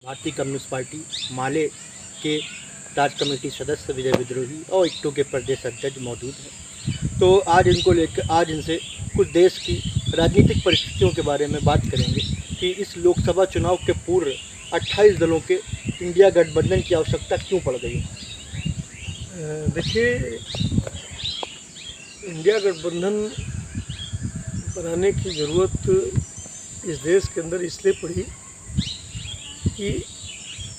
भारतीय communist party माले के राज्य कमेटी सदस्य विजय विद्रोही और इक्टो के प्रदेश अध्यक्ष मौजूद हैं। तो आज इनसे कुछ देश की राजनीतिक परिस्थितियों के बारे में बात करेंगे कि इस लोकसभा चुनाव के पूर्व 28 दलों के इंडिया गठबंधन की आवश्यकता क्यों पड़ गई है। देखिए, इंडिया गठबंधन बनाने की ज़रूरत इस देश के अंदर इसलिए पड़ी कि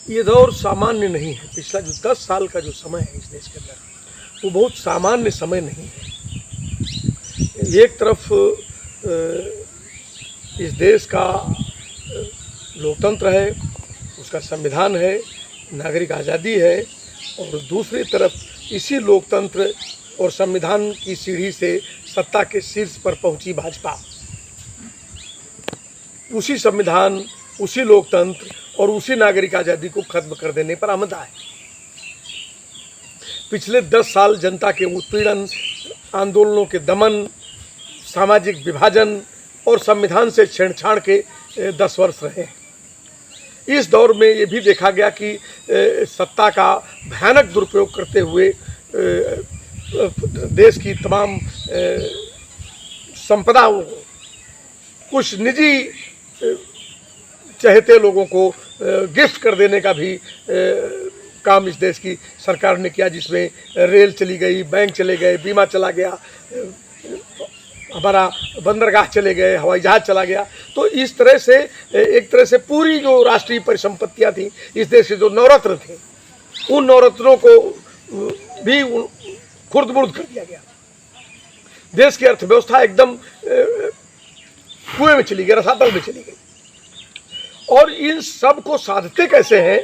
ये दौर सामान्य नहीं है। पिछला जो 10 साल का जो समय है इस देश के अंदर, वो बहुत सामान्य समय नहीं है। एक तरफ इस देश का लोकतंत्र है, उसका संविधान है, नागरिक आज़ादी है, और दूसरी तरफ इसी लोकतंत्र और संविधान की सीढ़ी से सत्ता के शीर्ष पर पहुंची भाजपा। उसी संविधान, उसी लोकतंत्र और उसी नागरिक आज़ादी को खत्म कर देने पर आमदा है। पिछले 10 साल जनता के उत्पीड़न, आंदोलनों के दमन, सामाजिक विभाजन और संविधान से छेड़छाड़ के 10 वर्ष रहे। इस दौर में ये भी देखा गया कि सत्ता का भयानक दुरुपयोग करते हुए देश की तमाम संपदाओं को कुछ निजी चहेते लोगों को गिफ्ट कर देने का भी काम इस देश की सरकार ने किया, जिसमें रेल चली गई, बैंक चले गए, बीमा चला गया, हमारा बंदरगाह चले गए, हवाई जहाज चला गया। तो इस तरह से एक तरह से पूरी जो राष्ट्रीय परिसंपत्तियां थी इस देश के, जो नवरत्न थे, उन नवरत्नों को भी खुर्द-बुर्द कर दिया गया। देश की अर्थव्यवस्था एकदम कुएं में चली गई, रसातल में चली गई। और इन सब को साधते कैसे हैं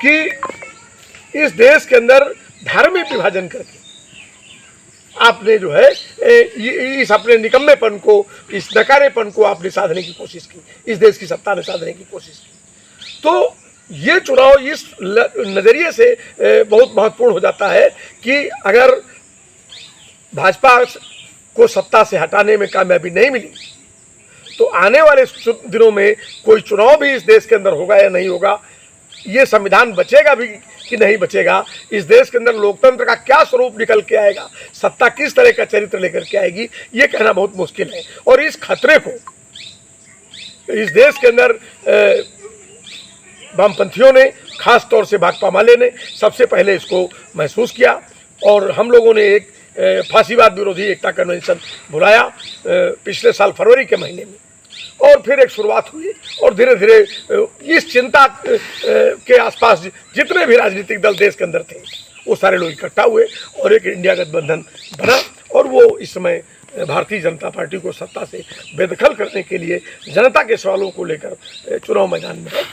कि इस देश के अंदर धार्मिक विभाजन करके आपने जो है इस अपने निकम्मेपन को, इस नकारेपन को आपने साधने की कोशिश की, इस देश की सत्ता ने साधने की कोशिश की। तो ये चुनाव इस नज़रिए से बहुत महत्वपूर्ण हो जाता है कि अगर भाजपा को सत्ता से हटाने में कामयाबी नहीं मिली तो आने वाले दिनों में कोई चुनाव भी इस देश के अंदर होगा या नहीं होगा, ये संविधान बचेगा भी कि नहीं बचेगा, इस देश के अंदर लोकतंत्र का क्या स्वरूप निकल के आएगा, सत्ता किस तरह का चरित्र लेकर के आएगी, ये कहना बहुत मुश्किल है। और इस खतरे को इस देश के अंदर वामपंथियों ने, खास तौर से भाकपा माले ने सबसे पहले इसको महसूस किया, और हम लोगों ने एक फांसीवाद विरोधी एकता कन्वेंशन बुलाया पिछले साल फरवरी के महीने में, और फिर एक शुरुआत हुई, और धीरे धीरे इस चिंता के आसपास जितने भी राजनीतिक दल देश के अंदर थे वो सारे लोग इकट्ठा हुए और एक इंडिया गठबंधन बना। और वो इस समय भारतीय जनता पार्टी को सत्ता से बेदखल करने के लिए जनता के सवालों को लेकर चुनाव मैदान में है।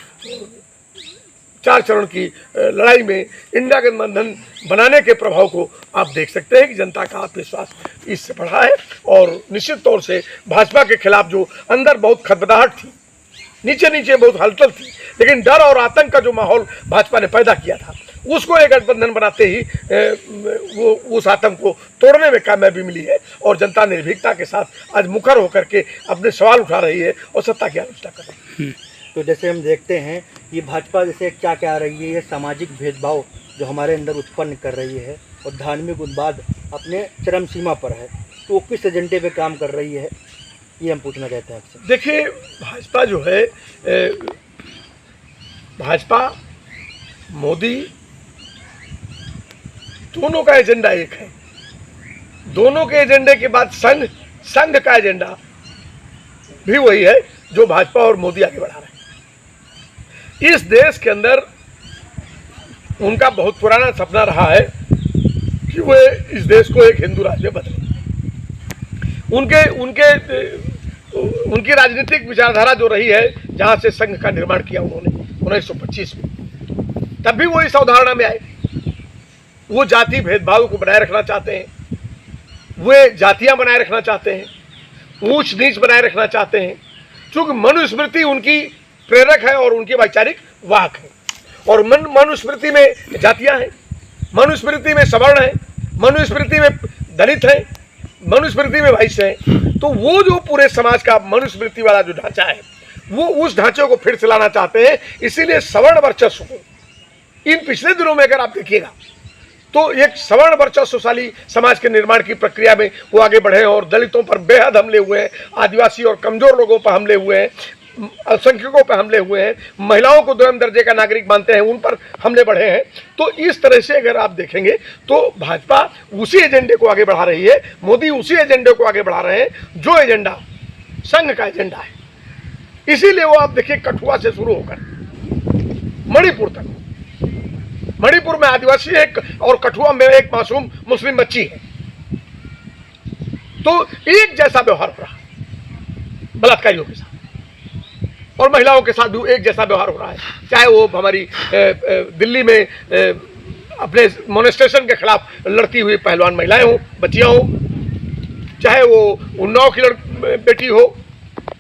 4 चरण की लड़ाई में इंडिया गठबंधन बनाने के प्रभाव को आप देख सकते हैं कि जनता का आत्मविश्वास इससे बढ़ा है। और निश्चित तौर से भाजपा के खिलाफ जो अंदर बहुत खदबदाहट थी, नीचे नीचे बहुत हलचल थी, लेकिन डर और आतंक का जो माहौल भाजपा ने पैदा किया था, उसको एक गठबंधन बनाते ही वो उस आतंक को तोड़ने में कामयाबी मिली है। और जनता निर्भीकता के साथ आज मुखर होकर के अपने सवाल उठा रही है और सत्ता की आलोचना कर रही है। तो जैसे हम देखते हैं ये भाजपा जैसे क्या क्या रही है, ये सामाजिक भेदभाव जो हमारे अंदर उत्पन्न कर रही है और धार्मिक उन्माद अपने चरम सीमा पर है, तो वो किस एजेंडे पे काम कर रही है, ये हम पूछना चाहते हैं आपसे। देखिए, भाजपा जो है, भाजपा मोदी दोनों का एजेंडा एक है। दोनों के एजेंडे के बाद संघ का एजेंडा भी वही है जो भाजपा और मोदी आगे बढ़ा रहे हैं। इस देश के अंदर उनका बहुत पुराना सपना रहा है कि वे इस देश को एक हिंदू राज्य में बदलें। उनकी राजनीतिक विचारधारा जो रही है, जहां से संघ का निर्माण किया उन्होंने 1925 में, तब भी वो इस अवधारणा में आए। वो जाति भेदभाव को बनाए रखना चाहते हैं, वे जातियां बनाए रखना चाहते हैं, ऊंच नीच बनाए रखना चाहते हैं, क्योंकि मनुस्मृति उनकी प्रेरक है और उनकी वैचारिक वाहक है। और मनुस्मृति में जातियां हैं, मनुस्मृति में सवर्ण है, मनुस्मृति में दलित है, मनुस्मृति में वैश्य है। तो वो जो पूरे समाज का मनुस्मृति वाला जो ढांचा है वो उस ढांचे को फिर से लाना चाहते हैं। इसीलिए सवर्ण वर्चस्व को इन पिछले दिनों में अगर आप देखिएगा तो एक सवर्ण वर्चस्वशाली समाज के निर्माण की प्रक्रिया में वो आगे बढ़े हैं और दलितों पर बेहद हमले हुए हैं, आदिवासी और कमजोर लोगों पर हमले हुए हैं, अल्पसंख्यकों पर हमले हुए हैं, महिलाओं को दोयम दर्जे का नागरिक मानते हैं उन पर हमले बढ़े हैं। तो इस तरह से अगर आप देखेंगे तो भाजपा उसी एजेंडे को आगे बढ़ा रही है, मोदी उसी एजेंडे को आगे बढ़ा रहे हैं जो एजेंडा संघ का एजेंडा है। इसीलिए वो आप देखिए कठुआ से शुरू होकर मणिपुर तक, मणिपुर में आदिवासी एक और कठुआ में एक मासूम मुस्लिम बच्ची है, तो एक जैसा व्यवहार हो रहा है बलात्कारियों के साथ और महिलाओं के साथ भी एक जैसा व्यवहार हो रहा है। चाहे वो हमारी दिल्ली में अपने मोनेस्ट्रेशन के खिलाफ लड़ती हुई पहलवान महिलाएं हो, बच्चियां हो, चाहे वो उन्नाव की बेटी हो,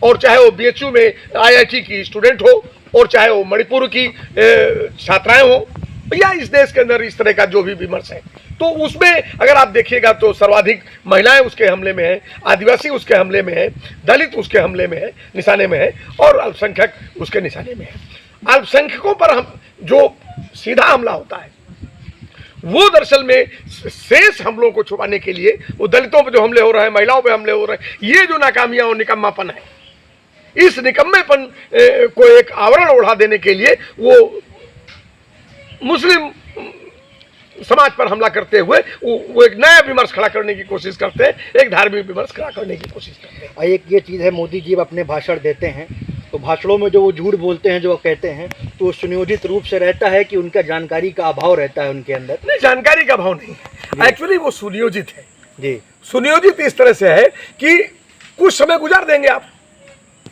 और चाहे वो बीएचयू में आईआईटी की स्टूडेंट हो, और चाहे वो मणिपुर की छात्राएं हो, या इस देश के अंदर इस तरह का जो भी विमर्श है, तो उसमें अगर आप देखिएगा तो सर्वाधिक महिलाएं उसके हमले में है, आदिवासी उसके हमले में है, दलित उसके हमले में है, निशाने में है, और अल्पसंख्यक उसके निशाने में है। अल्पसंख्यकों पर हम जो सीधा हमला होता है वो दरअसल में शेष हमलों को छुपाने के लिए वो दलितों पर जो हमले हो रहे हैं, महिलाओं पर हमले हो रहे हैं, ये जो नाकामियां और निकम्मापन है, इस निकम्मेपन को एक आवरण ओढ़ा देने के लिए वो मुस्लिम समाज पर हमला करते हुए वो एक नया विमर्श खड़ा करने की कोशिश करते हैं, एक धार्मिक विमर्श खड़ा करने की कोशिश करते हैं। एक ये चीज़ है, मोदी जी अपने भाषण देते हैं तो भाषणों में जो वो झूठ बोलते हैं, जो वो कहते हैं, तो सुनियोजित रूप से रहता है कि उनका जानकारी का अभाव रहता है उनके अंदर? नहीं, जानकारी का अभाव नहीं है, एक्चुअली वो सुनियोजित है जी। सुनियोजित इस तरह से है कि कुछ समय गुजार देंगे आप,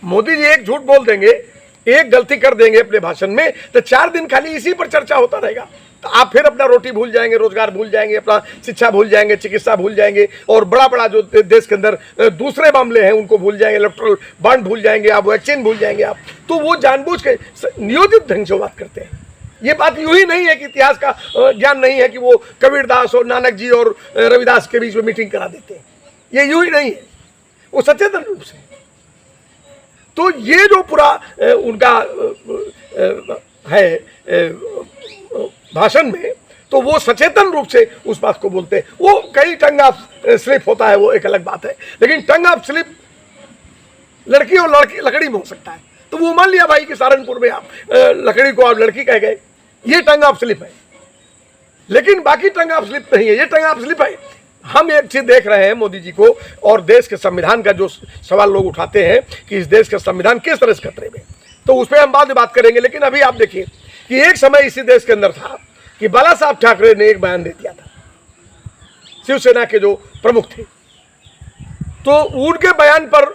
मोदी जी एक झूठ बोल देंगे, एक गलती कर देंगे अपने भाषण में, तो 4 दिन खाली इसी पर चर्चा होता रहेगा, तो आप फिर अपना रोटी भूल जाएंगे, रोजगार भूल जाएंगे, अपना शिक्षा भूल जाएंगे, चिकित्सा भूल जाएंगे, और बड़ा बड़ा जो देश के अंदर दूसरे मामले हैं उनको भूल जाएंगे, इलेक्ट्रल बॉन्ड भूल जाएंगे आप, वैक्सीन भूल जाएंगे आप। तो वो जानबूझ के नियोजित ढंग से बात करते हैं। ये बात यूं ही नहीं है कि इतिहास का ज्ञान नहीं है कि वो कबीरदास और नानक जी और रविदास के बीच में मीटिंग करा देते हैं, ये यूं ही नहीं है, वो सचेतन रूप से। तो ये जो पूरा उनका है भाषण में, तो वो सचेतन रूप से उस बात को बोलते हैं। वो कई टंग ऑफ स्लिप होता है, वो एक अलग बात है, लेकिन टंग ऑफ स्लिप लड़की और लकड़ी में हो सकता है। तो वो मान लिया भाई कि सहारनपुर में आप लकड़ी को आप लड़की कह गए, ये टंग ऑफ स्लिप है, लेकिन बाकी टंग ऑफ स्लिप नहीं है, ये टंग ऑफ स्लिप है। हम एक चीज देख रहे हैं मोदी जी को, और देश के संविधान का जो सवाल लोग उठाते हैं कि इस देश का संविधान किस तरह से खतरे में, तो उस पर हम बाद में बात करेंगे। लेकिन अभी आप देखिए कि एक समय इसी देश के अंदर था कि बाला साहब ठाकरे ने एक बयान दे दिया था, शिवसेना के जो प्रमुख थे, तो उनके बयान पर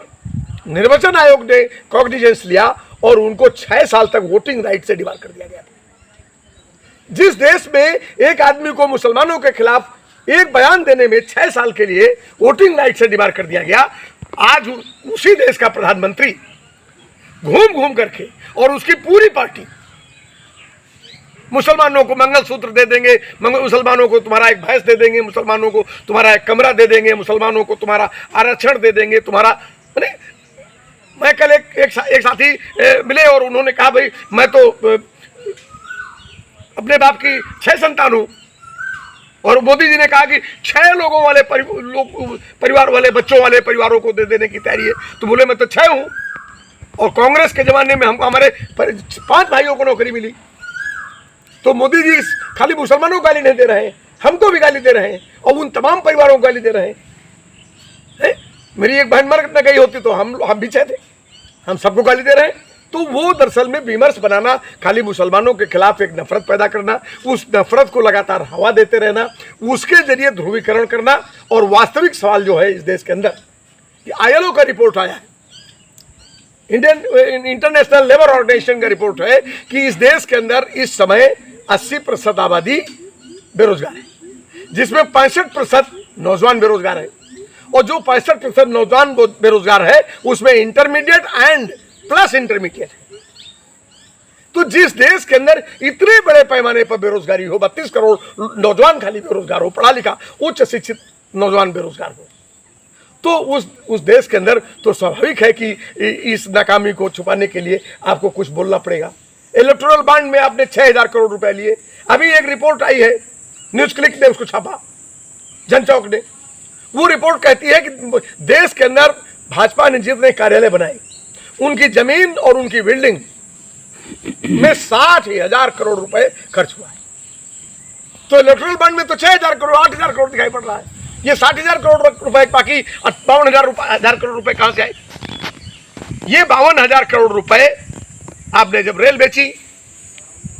निर्वाचन आयोग ने कॉग्निजेंस लिया और उनको 6 साल तक वोटिंग राइट से डिबार कर दिया गया था। जिस देश में एक आदमी को मुसलमानों के खिलाफ एक बयान देने में 6 साल के लिए वोटिंग राइट से डिबार कर दिया गया, आज उसी देश का प्रधानमंत्री घूम घूम करके और उसकी पूरी पार्टी मुसलमानों को मंगलसूत्र दे देंगे, मुसलमानों को तुम्हारा एक भैंस दे देंगे, मुसलमानों को तुम्हारा एक कमरा दे देंगे, मुसलमानों को तुम्हारा आरक्षण दे देंगे, तुम्हारा। मैं कल एक साथी मिले और उन्होंने कहा भाई मैं तो अपने बाप की 6 संतान हूं, और मोदी जी ने कहा कि 6 लोगों वाले परिवार वाले बच्चों वाले परिवारों को दे देने की तैयारी है। तो बोले मैं तो 6 हूं, और कांग्रेस के जमाने में हमको हमारे 5 भाइयों को नौकरी मिली। तो मोदी जी खाली मुसलमानों को गाली नहीं दे रहे हैं, हमको भी गाली दे रहे हैं, और उन तमाम परिवारों को गाली दे रहे हैं। मेरी एक बहन मर न गई होती तो हम पीछे थे, हम सबको गाली दे रहे हैं। तो वो दरअसल में विमर्श बनाना, खाली मुसलमानों के खिलाफ एक नफरत पैदा करना, उस नफरत को लगातार हवा देते रहना, उसके जरिए ध्रुवीकरण करना। और वास्तविक सवाल जो है इस देश के अंदर, ILO का रिपोर्ट आया है, इंटरनेशनल लेबर ऑर्गेनाइजेशन का रिपोर्ट है कि इस देश के अंदर इस समय 80% आबादी बेरोजगार है, जिसमें 65% नौजवान बेरोजगार है, और जो 65% नौजवान बेरोजगार है उसमें इंटरमीडिएट एंड प्लस इंटरमीडिएट है। तो जिस देश के अंदर इतने बड़े पैमाने पर बेरोजगारी हो, 32 करोड़ नौजवान खाली बेरोजगार हो, पढ़ा लिखा उच्च शिक्षित नौजवान बेरोजगार हो, तो उस देश के अंदर तो स्वाभाविक है कि इस नाकामी को छुपाने के लिए आपको कुछ बोलना पड़ेगा। इलेक्टोरल बॉन्ड में आपने 6,000 करोड़ रुपए लिए। अभी एक रिपोर्ट आई है, न्यूज क्लिक ने उसको छापा, जनचौक ने। वो रिपोर्ट कहती है कि देश के अंदर भाजपा ने जितने कार्यालय बनाए, उनकी जमीन और उनकी बिल्डिंग में 60,000 करोड़ रुपए खर्च हुआ है। तो इलेक्टोरल बॉन्ड में तो 6,000 करोड़ 8,000 करोड़ दिखाई पड़ रहा है। ये 60,000 करोड़ रुपए, बाकी 52,000 करोड़ रुपए कहां से आए? ये 52,000 करोड़ रुपए आपने जब रेल बेची,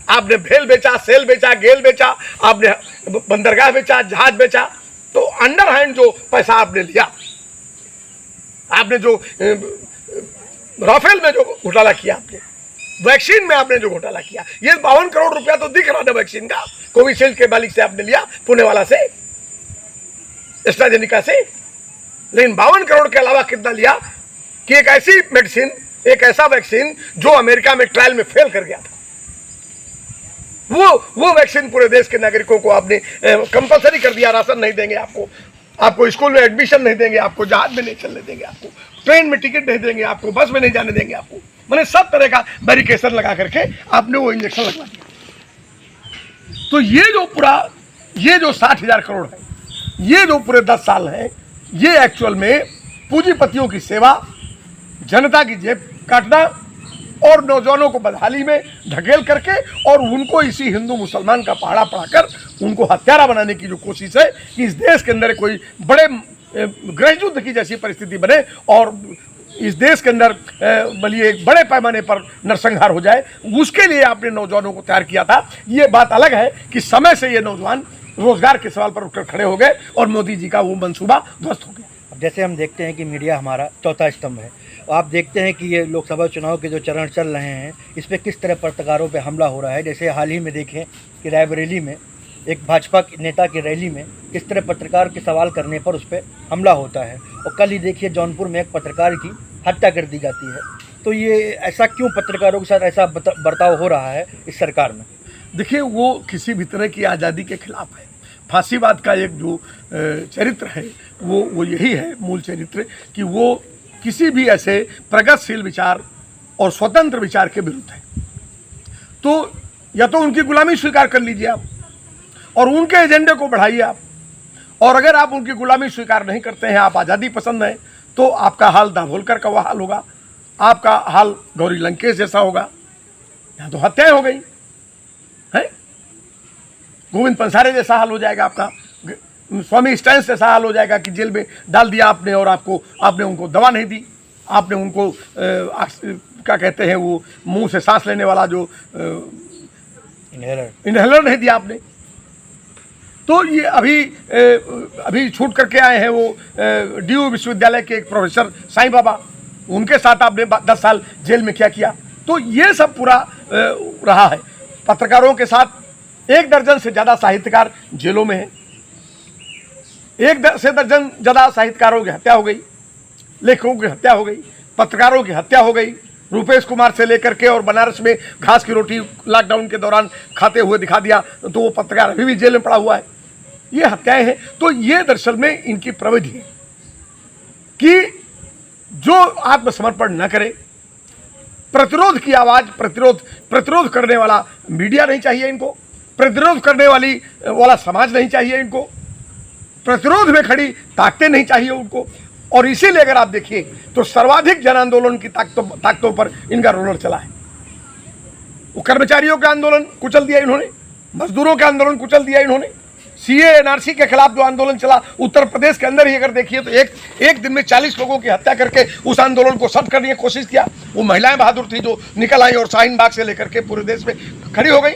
आपने भेल बेचा, सेल बेचा, गेल बेचा, आपने बंदरगाह बेचा, जहाज बेचा, तो अंडर हैंड जो पैसा आपने लिया, आपने जो राफेल में जो घोटाला किया, आपने वैक्सीन में आपने जो घोटाला किया, ये 52 करोड़ रुपया तो दिख रहा था वैक्सीन का, कोविशील्ड के मालिक से आपने लिया, पुणे वाला से, एस्ट्राजेनिका से। लेकिन 52 करोड़ के अलावा कितना लिया कि एक ऐसी मेडिसिन, एक ऐसा वैक्सीन जो अमेरिका में ट्रायल में फेल कर गया था, वो वैक्सीन पूरे देश के नागरिकों को आपने कंपलसरी कर दिया। राशन नहीं देंगे आपको स्कूल में एडमिशन नहीं देंगे, आपको जहाज में नहीं चलने देंगे, आपको ट्रेन में टिकट नहीं देंगे, आपको बस में नहीं जाने देंगे, आपको मैंने सब तरह का बैरिकेशन लगा करके आपने वो इंजेक्शन लगवा दिया। तो ये जो 60,000 करोड़ है, ये जो पूरे 10 साल है, ये एक्चुअल में पूंजीपतियों की सेवा, जनता की जेब काटना और नौजवानों को बदहाली में ढकेल करके और उनको इसी हिंदू मुसलमान का पहाड़ा पढ़ाकर उनको हत्यारा बनाने की जो कोशिश है कि इस देश के अंदर कोई बड़े गृह युद्ध की जैसी परिस्थिति बने और इस देश के अंदर बल्कि एक बड़े पैमाने पर नरसंहार हो जाए, उसके लिए आपने नौजवानों को तैयार किया था। ये बात अलग है कि समय से ये नौजवान रोजगार के सवाल पर उठकर खड़े हो गए और मोदी जी का वो मंसूबा ध्वस्त हो गया। अब जैसे हम देखते हैं कि मीडिया हमारा चौथा स्तंभ है, आप देखते हैं कि ये लोकसभा चुनाव के जो चरण चल रहे हैं, इस पर किस तरह पत्रकारों पे हमला हो रहा है। जैसे हाल ही में देखें कि रायबरेली में एक भाजपा नेता की रैली में किस तरह पत्रकार के सवाल करने पर उस पर हमला होता है, और कल ही देखिए जौनपुर में एक पत्रकार की हत्या कर दी जाती है। तो ये ऐसा क्यों पत्रकारों के साथ ऐसा बर्ताव हो रहा है इस सरकार में? देखिए, वो किसी भी तरह की आज़ादी के खिलाफ है। फांसीवाद का एक जो चरित्र है वो यही है, मूल चरित्र, कि वो किसी भी ऐसे प्रगतिशील विचार और स्वतंत्र विचार के विरुद्ध है। तो या तो उनकी गुलामी स्वीकार कर लीजिए आप और उनके एजेंडे को बढ़ाइए आप, और अगर आप उनकी गुलामी स्वीकार नहीं करते हैं, आप आज़ादी पसंद हैं, तो आपका हाल दाभोलकर का वह हाल होगा, आपका हाल गौरी लंकेश जैसा होगा। यहाँ तो हत्याएं हो गई है, गोविंद पंसारे जैसा हाल हो जाएगा आपका, स्वामी स्टैंस जैसा हाल हो जाएगा कि जेल में डाल दिया आपने और आपने उनको दवा नहीं दी, आपने उनको क्या कहते हैं वो मुंह से सांस लेने वाला जो इनहेलर नहीं दिया आपने। तो ये अभी छूट करके आए हैं वो DU विश्वविद्यालय के एक प्रोफेसर साईं बाबा, उनके साथ आपने 10 साल जेल में क्या किया। तो ये सब पूरा रहा है। पत्रकारों के साथ 1 दर्जन से ज़्यादा साहित्यकार जेलों में हैं, 1 से दर्जन ज़्यादा साहित्यकारों की हत्या हो गई, लेखकों की हत्या हो गई, पत्रकारों की हत्या हो गई। रुपेश कुमार से लेकर के और बनारस में घास की रोटी लॉकडाउन के दौरान खाते हुए दिखा दिया, तो वो पत्रकार अभी भी जेल में पड़ा हुआ है। ये हत्याएं हैं। तो ये दरअसल में इनकी प्रविधि है कि जो आत्मसमर्पण न करे, प्रतिरोध की आवाज़, प्रतिरोध करने वाला मीडिया नहीं चाहिए इनको, प्रतिरोध करने वाला समाज नहीं चाहिए इनको, प्रतिरोध में खड़ी ताकतें नहीं चाहिए उनको। और इसीलिए अगर आप देखिए तो सर्वाधिक जन आंदोलन की ताकतों पर इनका रोलर चला है। वो कर्मचारियों का आंदोलन कुचल दिया इन्होंने, मजदूरों का आंदोलन कुचल दिया इन्होंने, CA NRC के खिलाफ जो आंदोलन चला उत्तर प्रदेश के अंदर ही अगर देखिए तो एक दिन में 40 लोगों की हत्या करके उस आंदोलन को सट करने की कोशिश किया। वो महिलाएं बहादुर थी जो निकल आई और शाहीन बाग से लेकर के पूरे देश में खड़ी हो गई,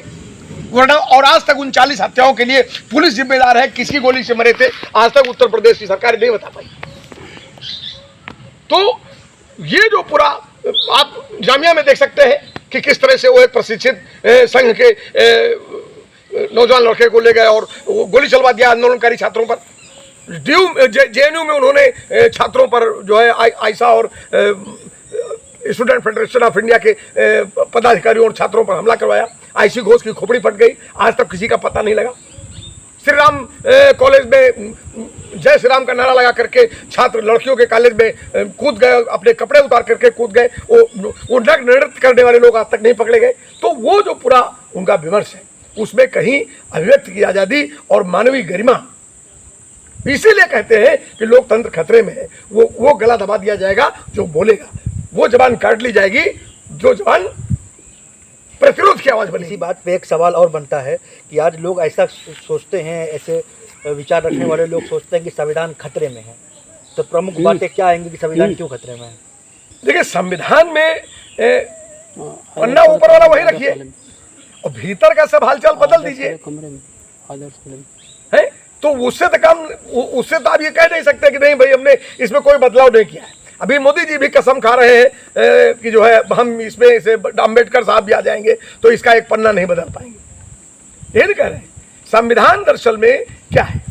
वरना और आज तक उन 40 हत्याओं के लिए पुलिस जिम्मेदार है, किसकी गोली से मरे थे आज तक उत्तर प्रदेश की सरकार नहीं बता पाई। तो ये जो पूरा आप जामिया में देख सकते हैं कि किस तरह से वो एक प्रशिक्षित संघ के नौजवान लड़के को ले गए और वो गोली चलवा दिया आंदोलनकारी छात्रों पर। JNU में उन्होंने छात्रों पर जो है आयसा और स्टूडेंट फेडरेशन ऑफ इंडिया के पदाधिकारियों और छात्रों पर हमला करवाया। IC घोष की खोपड़ी फट गई, आज तक किसी का पता नहीं लगा। श्री राम कॉलेज में जय श्री राम का नारा लगा करके छात्र लड़कियों के कॉलेज में कूद गए, अपने कपड़े उतार करके कूद गए, वो नृत्य करने वाले लोग आज तक नहीं पकड़े गए। तो वो जो पूरा उनका विमर्श है उसमें कहीं अभिव्यक्ति की आज़ादी और मानवीय गरिमा, इसीलिए कहते हैं कि लोकतंत्र खतरे में है। वो गला दबा दिया जाएगा जो बोलेगा, वो जबान काट ली जाएगी जो जबान प्रतिरोध की आवाज बनी। इसी बात पे एक सवाल और बनता है कि आज लोग ऐसा सोचते हैं, ऐसे विचार रखने वाले लोग सोचते हैं कि संविधान खतरे में है, तो प्रमुख बातें क्या आएंगी कि संविधान क्यों खतरे में है? देखिए, संविधान में पन्ना ऊपर वाला वही रखिए और भीतर का सब हालचाल बदल दीजिए, है तो उससे तो आप ये कह नहीं सकते कि नहीं भाई हमने इसमें कोई बदलाव नहीं किया है। अभी मोदी जी भी कसम खा रहे हैं कि जो है हम इसमें से अम्बेडकर साहब भी आ जाएंगे तो इसका एक पन्ना नहीं बदल पाएंगे। ये नहीं कह रहे हैं। संविधान दरअसल में क्या है?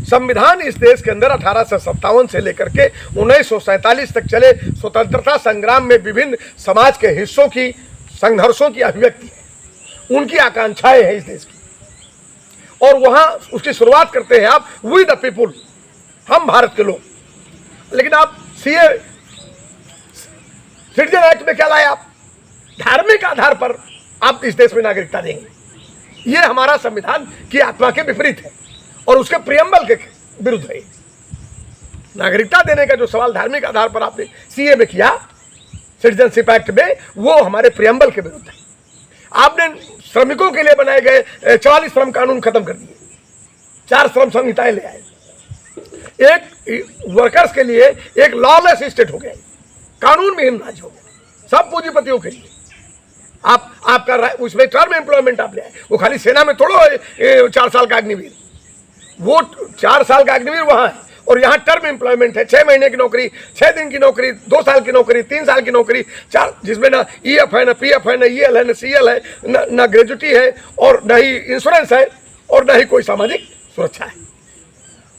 संविधान इस देश के अंदर 1857 से लेकर के 1947 तक चले स्वतंत्रता संग्राम में विभिन्न समाज के हिस्सों की संघर्षों की अभिव्यक्ति है, उनकी आकांक्षाएं हैं इस देश की। और वहां उसकी शुरुआत करते हैं आप वी द पीपुल, हम भारत के लोग। लेकिन आप सीए सिटीजन एक्ट में क्या लाए? आप धार्मिक आधार पर आप इस देश में नागरिकता देंगे। ये हमारा संविधान की आत्मा के विपरीत है और उसके प्रियम्बल के विरुद्ध है। नागरिकता देने का जो सवाल धार्मिक आधार पर आपने सीए में किया, सिटीजनशिप एक्ट में, वो हमारे प्रियम्बल के विरुद्ध है। आपने श्रमिकों के लिए बनाए गए 44 श्रम कानून खत्म कर दिए, 4 श्रम संहिताएं ले आए। एक वर्कर्स के लिए एक लॉलेस स्टेट हो गया, कानून विहीन राज्य हो गया, सब पूंजीपतियों के लिए। आपका उसमें टर्म एम्प्लॉयमेंट आप ले आए। वो खाली सेना में थोड़ा 4 साल का अग्निवीर, वो 4 साल का अग्निवीर वहां है और यहाँ टर्म एम्प्लॉयमेंट है। 6 महीने की नौकरी, 6 दिन की नौकरी, 2 साल की नौकरी, 3 साल की नौकरी, 4, जिसमें ना ईएफ है, ना पीएफ है, ना ईएल है, ना सीएल है, ना ग्रेजुटी है और ना ही इंश्योरेंस है और ना ही कोई सामाजिक सुरक्षा है।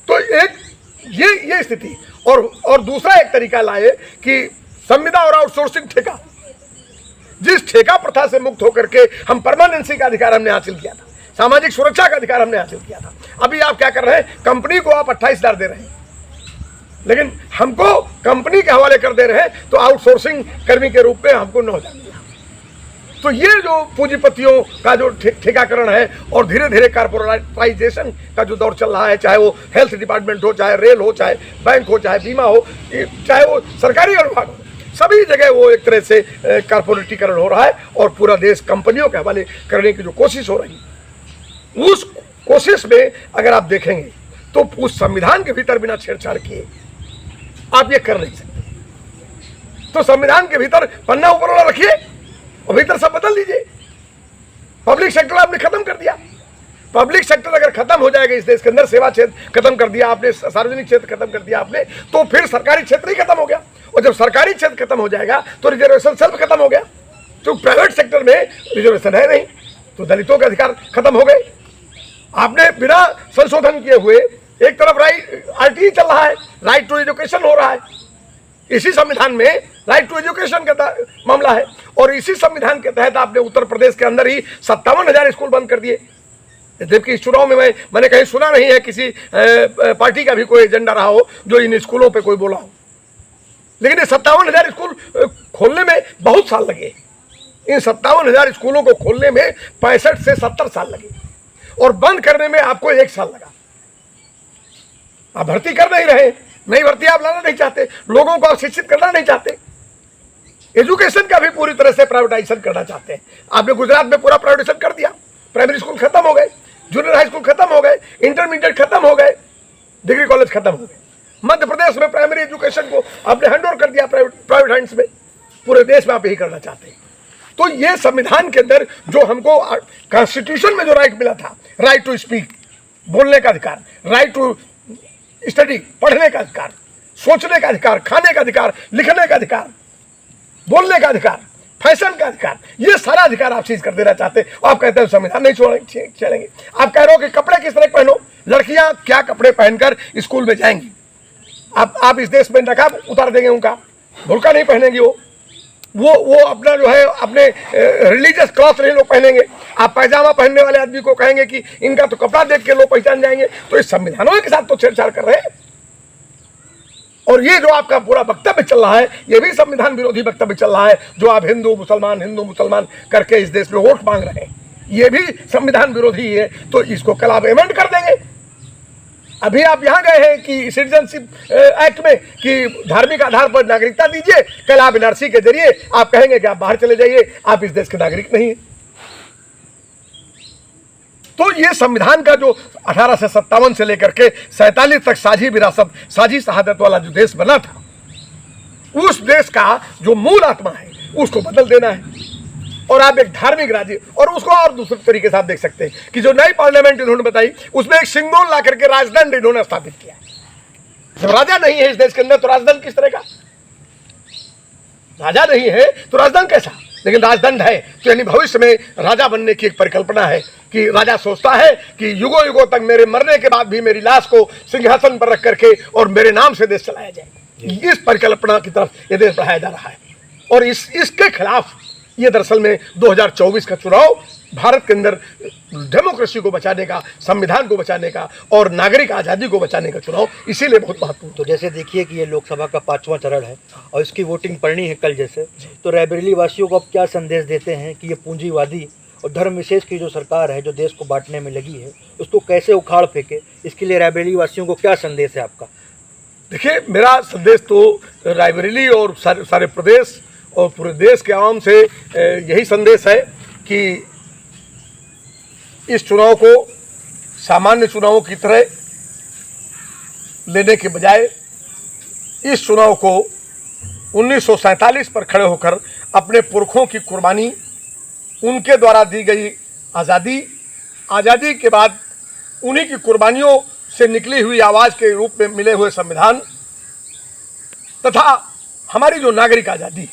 तो एक ये स्थिति। और दूसरा एक तरीका लाए कि संविदा और आउटसोर्सिंग ठेका, जिस ठेका प्रथा से मुक्त होकर के हम परमानेंसी का अधिकार हमने हासिल किया था, सामाजिक सुरक्षा का अधिकार हमने हासिल किया था। अभी आप क्या कर रहे हैं? कंपनी को आप 28,000 दे रहे हैं, लेकिन हमको कंपनी के हवाले कर दे रहे हैं, तो आउटसोर्सिंग कर्मी के रूप में हमको 9,000 दिया। तो ये जो पूंजीपतियों का जो ठेकाकरण है और धीरे धीरे कारपोरेटाइजेशन का जो दौर चल रहा है, चाहे वो हेल्थ डिपार्टमेंट हो, चाहे रेल हो, चाहे बैंक हो, चाहे बीमा हो, चाहे वो सरकारी विभाग हो, सभी जगह वो एक तरह से कारपोरेटीकरण हो रहा है और पूरा देश कंपनियों के हवाले करने की जो कोशिश हो रही है, उस कोशिश में अगर आप देखेंगे तो उस संविधान के भीतर बिना छेड़छाड़ किए आप ये कर नहीं सकते। तो संविधान के भीतर पन्ना ऊपर वाला रखिए और भीतर सब बदल दीजिए। पब्लिक सेक्टर आपने खत्म कर दिया। पब्लिक सेक्टर अगर खत्म हो जाएगा इस देश के अंदर, सेवा क्षेत्र खत्म कर दिया आपने, सार्वजनिक क्षेत्र खत्म कर दिया आपने, तो फिर सरकारी क्षेत्र ही खत्म हो गया। और जब सरकारी क्षेत्र खत्म हो जाएगा तो रिजर्वेशन सब खत्म हो गया। तो प्राइवेट सेक्टर में रिजर्वेशन है नहीं, तो दलितों के अधिकार खत्म हो गए। आपने बिना संशोधन किए हुए एक तरफ आरटीई चल रहा है, राइट टू एजुकेशन हो रहा है, इसी संविधान में राइट टू एजुकेशन का मामला है। और इसी संविधान के तहत आपने उत्तर प्रदेश के अंदर ही 57,000 स्कूल बंद कर दिए। जबकि इस चुनाव में मैंने कहीं सुना नहीं है किसी पार्टी का भी कोई एजेंडा रहा हो जो इन स्कूलों पे कोई बोला हो। लेकिन ये 57,000 स्कूल खोलने में बहुत साल लगे। इन 57,000 स्कूलों को खोलने में 65 से 70 साल लगे और बंद करने में आपको 1 साल लगा। आप भर्ती कर नहीं रहे, नई भर्ती आप लाना नहीं चाहते, लोगों को आप शिक्षित करना नहीं चाहते, एजुकेशन का भी पूरी तरह से प्राइवेटाइजेशन करना चाहते हैं। आपने गुजरात में पूरा प्राइवेटाइजेशन कर दिया, प्राइमरी स्कूल खत्म हो गए, जूनियर हाई स्कूल खत्म हो गए, इंटरमीडिएट खत्म हो गए, डिग्री कॉलेज खत्म हो गए। मध्य प्रदेश में प्राइमरी एजुकेशन को आपने हैंड ओवर कर दिया प्राइवेट हैंड्स में। पूरे देश में आप यही करना चाहते हैं। तो ये संविधान के अंदर जो हमको कॉन्स्टिट्यूशन में जो राइट मिला था, राइट टू स्पीक, बोलने का अधिकार, राइट टू स्टडी, पढ़ने का अधिकार, सोचने का अधिकार, खाने का अधिकार, लिखने का अधिकार, बोलने का अधिकार, फैशन का अधिकार, ये सारा अधिकार आप सीज कर देना चाहते हैं। आप कहते हैं संविधान नहीं चलेंगे। आप कह रहे हो कि कपड़े किस तरह पहनो, लड़कियां क्या कपड़े पहनकर स्कूल में जाएंगी। आप इस देश में नकाब उतार देंगे, उनका बुर्का नहीं पहनेंगी वो, वो अपना जो है अपने रिलीजियस क्लॉथ नहीं लोग पहनेंगे। आप पैजामा पहनने वाले आदमी को कहेंगे कि इनका तो कपड़ा देख के लोग पहचान जाएंगे, तो इस संविधानों के साथ तो छेड़छाड़ कर रहे हैं। और ये जो आपका पूरा वक्तव्य चल रहा है, ये भी संविधान विरोधी वक्तव्य चल रहा है, जो आप हिंदू मुसलमान करके इस देश में वोट मांग रहे हैं, ये भी संविधान विरोधी है। तो इसको कल आप अमेंड कर देंगे। अभी आप यहाँ गए हैं कि सिटीजनशिप एक्ट में कि धार्मिक आधार पर नागरिकता दीजिए, कल आप एनआरसी के जरिए आप कहेंगे कि आप बाहर चले जाइए, आप इस देश के नागरिक नहीं हैं। तो ये संविधान का जो 1857 से लेकर के 47 तक साझी विरासत, साझी शहादत वाला जो देश बना था, उस देश का जो मूल आत्मा है उसको बदल देना है। और आप एक धार्मिक राज्य, और उसको और दूसरे तरीके से आप देख सकते हैं कि जो नई पार्लियामेंट इन्होंने बताई उसमें एक सिंगोल ला करके राजदंड इन्होंने स्थापित किया है। जब राजा नहीं है इस देश के अंदर तो राजदंड किस तरह का? राजा नहीं है तो राजदंड कैसा? लेकिन राजदंड है तो यानी भविष्य में राजा बनने की एक परिकल्पना है कि राजा सोचता है कि युगों युगों तक मेरे मरने के बाद भी मेरी लाश को सिंहासन पर रख करके और मेरे नाम से देश चलाया जाए। इस परिकल्पना की तरफ ये देश बढ़ाया जा रहा है। और इसके खिलाफ ये दरअसल में 2024 का चुनाव भारत के अंदर डेमोक्रेसी को बचाने का, संविधान को बचाने का और नागरिक आज़ादी को बचाने का चुनाव इसीलिए बहुत महत्वपूर्ण। तो जैसे देखिए कि ये लोकसभा का 5वां चरण है और इसकी वोटिंग पड़नी है कल जैसे, तो रायबरेली वासियों को आप क्या संदेश देते हैं कि ये पूंजीवादी और धर्म विशेष की जो सरकार है जो देश को बांटने में लगी है उसको कैसे उखाड़ फेंके? इसके लिए रायबरेली वासियों को क्या संदेश है आपका? देखिए, मेरा संदेश तो रायबरेली और सारे प्रदेश और पूरे देश के आवाम से यही संदेश है कि इस चुनाव को सामान्य चुनावों की तरह लेने के बजाय इस चुनाव को 1947 पर खड़े होकर अपने पुरखों की कुर्बानी, उनके द्वारा दी गई आज़ादी के बाद उन्हीं की कुर्बानियों से निकली हुई आवाज़ के रूप में मिले हुए संविधान तथा हमारी जो नागरिक आज़ादी,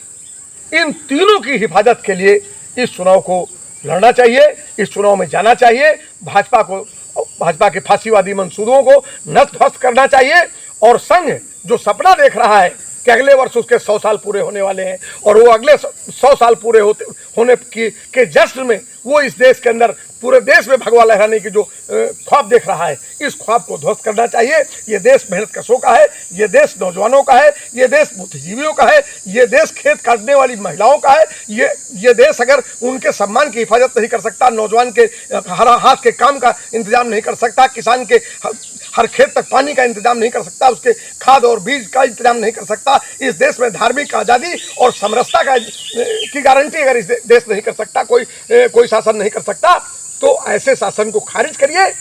इन तीनों की हिफाजत के लिए इस चुनाव को लड़ना चाहिए, इस चुनाव में जाना चाहिए। भाजपा के फांसीवादी मंसूबों को नष्ट ध्वस्त करना चाहिए और संघ जो सपना देख रहा है कि अगले वर्ष उसके 100 साल पूरे होने वाले हैं और वो अगले 100 साल पूरे होने के जश्न में वो इस देश के अंदर पूरे देश में भगवा लहराने की जो ख्वाब देख रहा है, इस ख्वाब को ध्वस्त करना चाहिए। ये देश मेहनत कशों का है, ये देश नौजवानों का है, ये देश बुद्धिजीवियों का है, ये देश खेत काटने वाली महिलाओं का है। ये देश अगर उनके सम्मान की हिफाजत नहीं कर सकता, नौजवान के हर हाथ के काम का इंतजाम नहीं कर सकता, किसान के हर खेत तक पानी का इंतजाम नहीं कर सकता, उसके खाद और बीज का इंतजाम नहीं कर सकता, इस देश में धार्मिक आज़ादी और समरसता की गारंटी अगर इस देश नहीं कर सकता, कोई शासन नहीं कर सकता, तो ऐसे शासन को खारिज करिए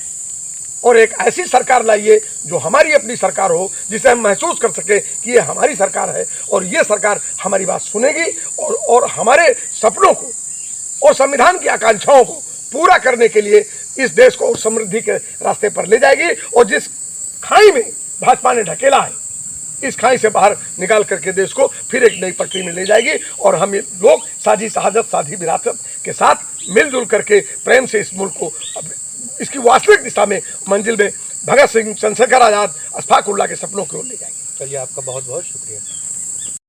और एक ऐसी सरकार लाइए जो हमारी अपनी सरकार हो, जिसे हम महसूस कर सके कि ये हमारी सरकार है और ये सरकार हमारी बात सुनेगी और हमारे सपनों को और संविधान की आकांक्षाओं को पूरा करने के लिए इस देश को समृद्धि के रास्ते पर ले जाएगी। और जिस खाई में भाजपा ने ढकेला है, इस खाई से बाहर निकाल करके देश को फिर एक नई पटरी में ले जाएगी और हम लोग साझी शहादत, साझी विरासत के साथ मिलजुल करके प्रेम से इस मुल्क को इसकी वास्तविक दिशा में, मंजिल में भगत सिंह, चंद्रशेखर आज़ाद, अशफाक उल्लाह के सपनों की ओर ले जाएंगे। चलिए, आपका बहुत बहुत शुक्रिया।